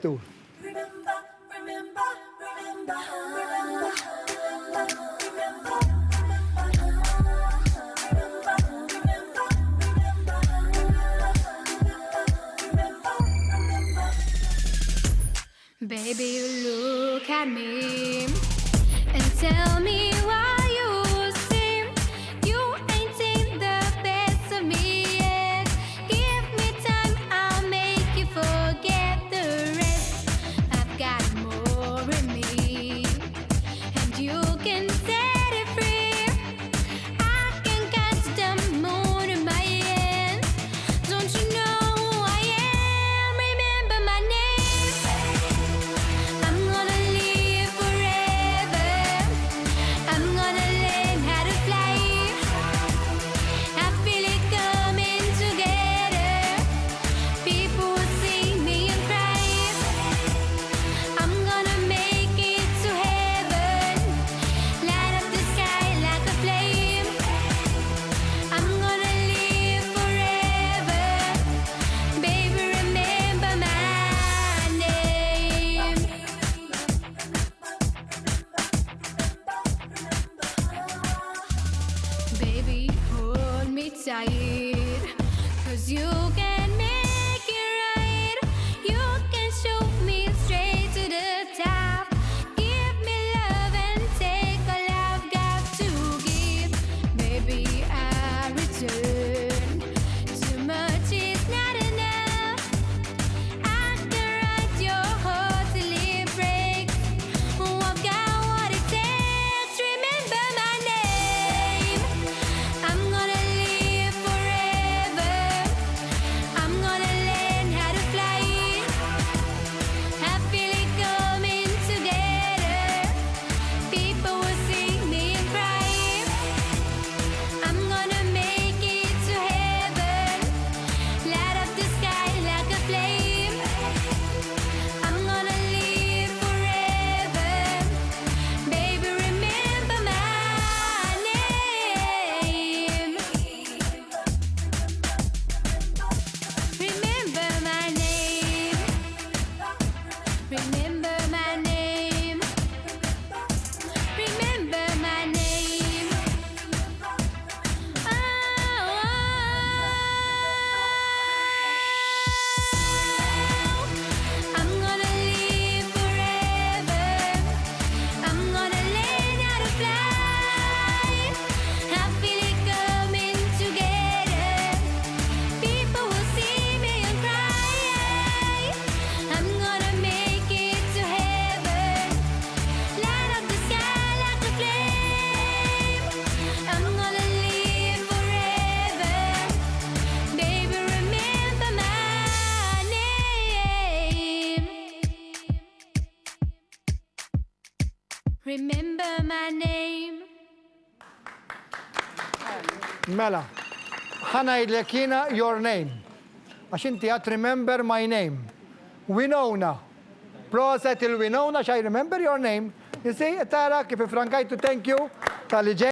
Two. Baby, you look at me and tell me why you seem you ain't seen the best of me yet. Give me time, I'll make you forget the rest. I've got more in me, and you can set it free. I can catch the moon in my hand. Don't you know who I am? Remember my name. I'm gonna live forever. I'm gonna learn how to fly. I feel it coming together. People will see me and cry. I'm gonna make it to heaven. Light up the sky like a flame. I'm gonna live forever. Baby, remember my name. Baby, hold me tight, 'cause you can make it right. You can show me straight to the top. Give me love and take all I've got to give. Baby, I return. Too much is not enough. I can write your heart till it breaks. Oh, I've got what it takes. Remember my name. I'm gonna live forever. I'm gonna learn how to fly. I feel it coming together. People will see me and cry. I'm gonna make it to heaven. Light up the sky like a flame. I'm gonna live forever. Baby, remember my name. Remember my name. Remember my name. Remember my name. I'm gonna live forever. I'm gonna learn how to fly. I feel it coming together. People will see me and cry. I'm gonna make it to heaven. Light up the sky like a flame. I'm gonna live forever. Baby, remember my name. Remember my name. Mela. Ħanajdlek jiena your name. Għax inti għat remember my name. Winona. Proset il-Winona xaj remember your name. You see, tara kif ifrankajtu thank you tal-li ġej.